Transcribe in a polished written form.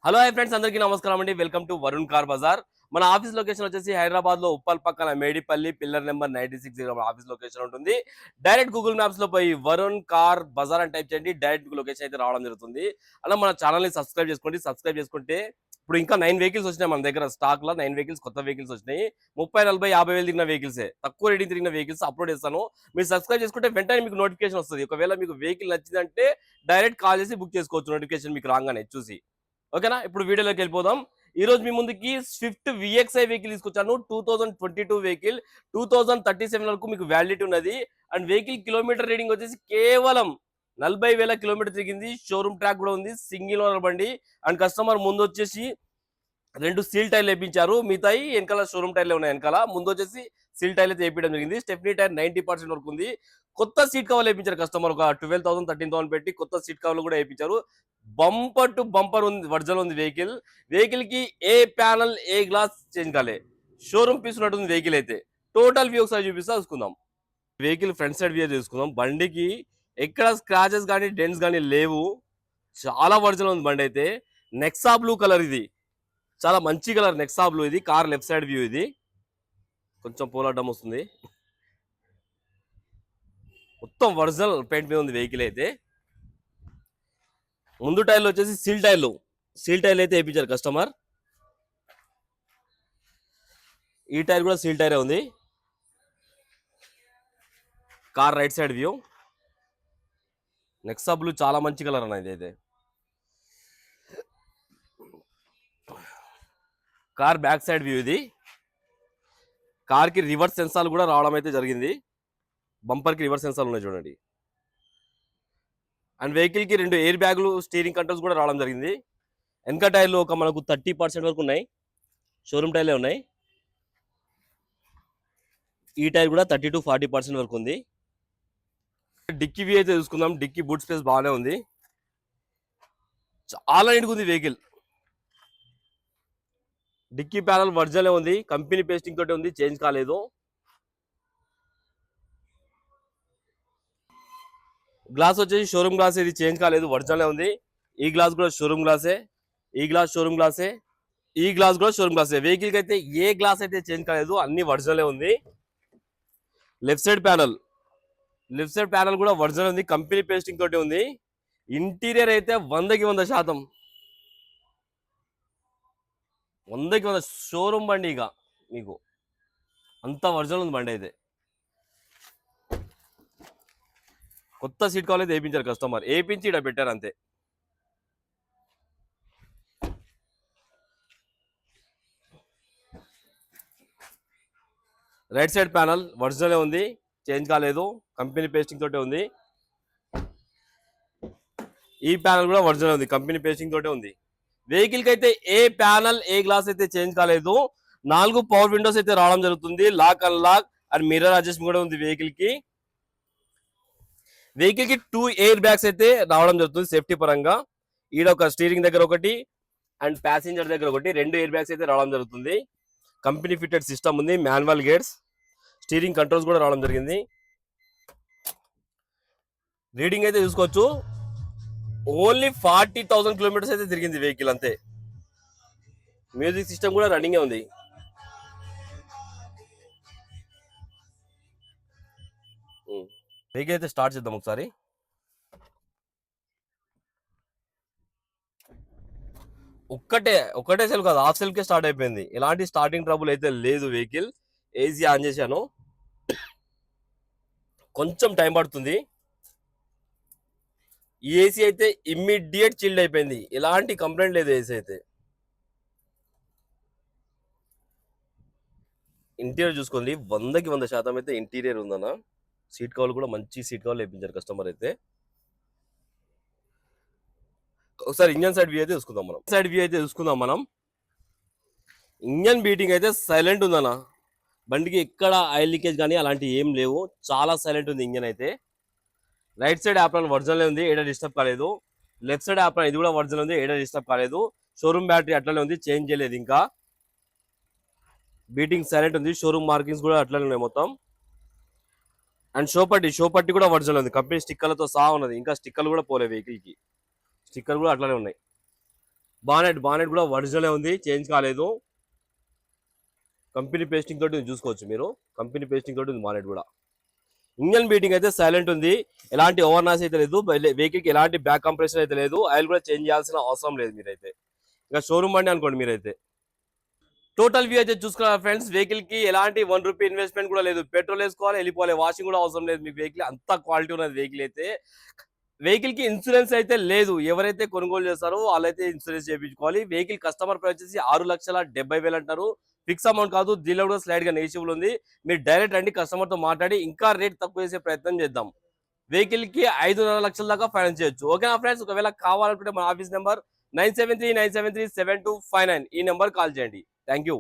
Hello hi friends, అందరికీ నమస్కారం అండి. Welcome to Varun car Bazaar. మన ఆఫీస్ లొకేషన్ వచ్చేసి హైదరాబాద్ లో ఉప్పల్ పక్కన మేడిపల్లి పిల్లర్ నెంబర్ 96 మన ఆఫీస్ లొకేషన్ ఉంటుంది. డైరెక్ట్ గూగుల్ మ్యాప్స్ లో పోయి వరుణ్ కార్ బజార్ అని టైప్ చేయండి, డైరెక్ట్ లొకేషన్ అయితే రావడం జరుగుతుంది. అలా మన ఛానల్ ని సబ్స్క్రైబ్ చేసుకోండి. సబ్స్క్రైబ్ చేసుకుంటే ఇప్పుడు ఇంకా 9 వెహికల్స్ వచ్చినాయి మన దగ్గర స్టాక్ లో. 9 వెహికల్స్ కొత్త వెహికల్స్ వచ్చినాయి. 30, 40, 50 వేలు తిరిగిన వెహికల్సే, తక్కువ రేటింగ్ తిరిగిన వెహికల్స్ అప్లోడ్ చేస్తాను. మీరు సబ్స్క్రైబ్ చేసుకుంటే వెంటనే మీకు నోటిఫికేషన్ వస్తుంది. ఒకవేళ మీకు వెహికల్ నచ్చిందంటే డైరెక్ట్ కాల్ చేసి బుక్ చేసుకోవచ్చు, నోటిఫికేషన్ మీకు రాగానే చూసి. ఓకేనా, ఇప్పుడు వీడియోలోకి వెళ్ళిపోదాం. ఈ రోజు మీ ముందుకి స్విఫ్ట్ విఎక్స్ఐ వెహికల్ తీసుకొచ్చాను. 2022 వెహికల్, 2037 వరకు మీకు వ్యాలిడిటీ ఉన్నది. అండ్ వెహికల్ కిలోమీటర్ రీడింగ్ వచ్చేసి కేవలం 40,000 కిలోమీటర్ తిరిగింది. షోరూమ్ ట్రాక్ కూడా ఉంది, సింగిల్ ఓనర్ బండి. అండ్ కస్టమర్ ముందు వచ్చేసి 2 స్టీల్ టైర్లు వేయించారు, మిగతాయి వెనకాల షోరూమ్ టైర్లే ఉన్నాయి. వెనకాల ముందు వచ్చేసి స్టీల్ టైర్ అయితే వేయించడం జరిగింది. స్టెప్నీ టైర్ 90% వరకు ఉంది. కొత్త సీట్ కవర్లు వేయించారు కస్టమర్, ఒక 12,000 13,000 పెట్టి కొత్త సీట్ కవర్లు కూడా వేయించారు. బంపర్ టు బంపర్ ఉంది, వర్జన్ ఉంది వెహికల్. వెహికల్ కి ఏ ప్యానల్ ఏ గ్లాస్ చేంజ్ కాలే, షోరూమ్ పీస్ ఉన్నట్టుంది వెహికల్ అయితే. టోటల్ వ్యూ ఒకసారి చూసుకుందాం. వెహికల్ ఫ్రంట్ సైడ్ వ్యూ చూసుకుందాం. బండికి ఎక్కడ స్క్రాచెస్ కానీ డెంట్స్ కానీ లేవు, చాలా వర్జన్ ఉంది బండి అయితే. నెక్సా బ్లూ కలర్, ఇది చాలా మంచి కలర్ నెక్సా బ్లూ. ఇది కార్ లెఫ్ట్ సైడ్ వ్యూ, ఇది కొంచెం పోలాడడం వస్తుంది. మొత్తం ఒరిజినల్ పెయింట్ మీద ఉంది వెహికల్ అయితే. ముందు టైర్లు వచ్చేసి సీల్ టైర్లు అయితే వేయించారు కస్టమర్. ఈ టైర్ కూడా సీల్ టైరే ఉంది. Car right side view. Nexa blue చాలా మంచి కలర్ అన్న ఇది అయితే. కార్ బ్యాక్ సైడ్ వ్యూ ఇది. కార్ కి రివర్స్ సెన్సార్లు కూడా రావడం అయితే జరిగింది. బంపర్ కి రివర్స్ సెన్సార్లు ఉన్నాయి చూడండి. అండ్ వెహికల్ కి 2 ఎయిర్ బ్యాగులు, స్టీరింగ్ కంట్రోల్స్ కూడా రావడం జరిగింది. వెనక టైర్లు ఒక మనకు 30% వరకు ఉన్నాయి, షోరూమ్ టైర్లే ఉన్నాయి. ఈ టైర్ కూడా 30 to 40% వరకు ఉంది. డిక్కీ వ్యూ అయితే చూసుకుందాం. డిక్కీ బూట్ స్పేస్ బాగానే ఉంది, చాలా నీట్గా ఉంది వెహికల్. డిక్కీ ప్యానల్ వర్జన్లే ఉంది, కంపెనీ పేస్టింగ్ తోటి ఉంది, చేంజ్ కాలేదు. గ్లాస్ వచ్చేసి షోరూమ్ గ్లాస్, ఇది చేంజ్ కాలేదు, వర్జన్లే ఉంది. ఈ గ్లాస్ కూడా షోరూమ్ గ్లాసే, ఈ గ్లాస్ షోరూమ్ గ్లాసే, ఈ గ్లాస్ కూడా షోరూమ్ గ్లాసే. వెహికల్ కి అయితే ఏ గ్లాస్ అయితే చేంజ్ కాలేదు, అన్ని వర్జన్లే ఉంది. లెఫ్ట్ సైడ్ ప్యానల్ కూడా వర్జన్ ఉంది, కంపెనీ పేస్టింగ్ తోటి ఉంది. ఇంటీరియర్ అయితే 100కి 100%, 100కి 100 షోరూమ్ బండి. ఇక మీకు అంత వర్జన్ ఉంది బండి అయితే. కొత్త సీట్ కవర్ అయితే వేయించారు కస్టమర్, వేయించి ఇక్కడ పెట్టారు అంతే. రైట్ సైడ్ ప్యానల్ వర్జనే ఉంది, చేంజ్ కాలేదు, కంపెనీ పేస్టింగ్ తోటే ఉంది. ఈ ప్యానల్ కూడా వర్జన్ ఉంది, కంపెనీ పేస్టింగ్ తోటే ఉంది. వెహికల్ కి అయితే ఏ ప్యానల్ ఏ గ్లాస్ అయితే చేంజ్ కాలేదు. 4 పవర్ విండోస్ అయితే రావడం జరుగుతుంది, lock unlock and mirror adjustment కూడా ఉంది వెహికల్ కి. 2 ఎయిర్ బ్యాగ్స్ అయితే రావడం జరుగుతుంది సేఫ్టీ పరంగా. ఈడ ఒక స్టీరింగ్ దగ్గర ఒకటి అండ్ ప్యాసింజర్ దగ్గర ఒకటి, 2 ఎయిర్ బ్యాగ్స్ అయితే రావడం జరుగుతుంది. కంపెనీ ఫిటెడ్ సిస్టమ్ ఉంది, మాన్యువల్ గేట్స్, స్టీరింగ్ కంట్రోల్స్ కూడా రావడం జరిగింది. రీడింగ్ అయితే చూసుకోవచ్చు, ఓన్లీ 40,000 కిలోమీటర్స్ అయితే తిరిగింది వెహికల్ అంతే. మ్యూజిక్ సిస్టమ్ కూడా రన్నింగే ఉంది. వెహికల్ అయితే స్టార్ట్ చేద్దాం ఒకసారి. ఒకటే సెల్ కాదు, హాఫ్ సెల్ కే స్టార్ట్ అయిపోయింది. ఎలాంటి స్టార్టింగ్ ట్రబుల్ అయితే లేదు. వెహికల్ ఏసీ ఆన్ చేశాను, కొంచెం టైం పడుతుంది. ఈ ఏసీ అయితే ఇమ్మీడియట్ చిల్డ్ అయిపోయింది, ఎలాంటి కంప్లైంట్ లేదు ఏసీ అయితే. ఇంటీరియర్ చూసుకోండి, 100కి 100% అయితే ఇంటీరియర్ ఉందన్న. సీట్ కవర్లు కూడా మంచి సీట్ కవర్లు వేయించారు కస్టమర్ అయితే. ఒకసారి ఇంజన్ సైడ్ వ్యూ అయితే చూసుకుందాం మనం. ఇంజన్ బీటింగ్ అయితే సైలెంట్ ఉందన్న. బండికి ఎక్కడ ఆయిల్ లీకేజ్ కానీ అలాంటి ఏం లేవు, చాలా సైలెంట్ ఉంది ఇంజన్ అయితే. రైట్ సైడ్ యాప్రాన్ వర్జన్లే ఉంది, ఏడా డిస్టర్బ్ కాలేదు. లెఫ్ట్ సైడ్ యాప్రాన్ ఇది కూడా వర్జన్ ఉంది, ఏడా డిస్టర్బ్ కాలేదు. షోరూమ్ బ్యాటరీ అట్లనే ఉంది, చేంజ్ చేయలేదు ఇంకా. బీటింగ్ సైలెంట్ ఉంది, షోరూమ్ మార్కింగ్స్ కూడా అట్లనే ఉన్నాయి మొత్తం. అండ్ షో పట్టి కూడా వర్జన్ ఉంది, కంపెనీ స్టిక్కర్లతో సహా ఉన్నది. ఇంకా స్టిక్కర్లు కూడా పోలే వెహికల్ కి, స్టిక్కర్ కూడా అట్లానే ఉన్నాయి. బానెట్ కూడా ఒరిజినల్ ఉంది, చేంజ్ కాలేదు. కంపెనీ పేస్టింగ్ తోటి చూసుకోవచ్చు మీరు. కంపెనీ పేస్టింగ్ తోటి ఉంది బానెట్ కూడా. ఇంజన్ బీటింగ్ అయితే సైలెంట్ ఉంది, ఎలాంటి ఓవర్ నాయిస్ అయితే లేదు, వెహికల్ కి ఎలాంటి బ్యాక్ కంప్రెషన్ అయితే లేదు, ఆయిల్ కూడా చేంజ్ చేయాల్సిన అవసరం లేదు మీరైతే. ఇక షోరూమ్ బండి అనుకోండి మీరైతే. టోటల్ వ్యూ అయితే చూసుకున్నారు ఫ్రెండ్స్. వెహికల్ కి ఎలాంటి ₹1 ఇన్వెస్ట్మెంట్ కూడా లేదు, పెట్రోల్ వేసుకోవాలి వెళ్ళిపోవాలి, వాషింగ్ కూడా అవసరం లేదు. మీ వెహికల్ అంత క్వాలిటీ ఉన్నది వెహికల్ అయితే. వెహికల్ కి ఇన్సూరెన్స్ అయితే లేదు, ఎవరైతే కొనుగోలు చేస్తారో వాళ్ళైతే ఇన్సూరెన్స్ చేయించుకోవాలి. వెహికల్ కస్టమర్ ప్రైస్ వచ్చేసి 6,70,000 అంటారు. ఫిక్స్ అమౌంట్ కాదు, దీనిలో కూడా స్లైడ్ గా నెగిషియబుల్ ఉంది. మీరు డైరెక్ట్ రండి, కస్టమర్ తో మాట్లాడి ఇంకా రేట్ తక్కువ చేసే ప్రయత్నం చేద్దాం. వెహికల్ కి 5.5 లక్షల దాకా ఫైనాన్స్ చేయొచ్చు. ఓకేనా ఫ్రెండ్స్? ఒకవేళ కావాలనుకుంటే మన ఆఫీస్ నెంబర్ 9739737259, ఈ నెంబర్ కాల్ చేయండి. Thank you.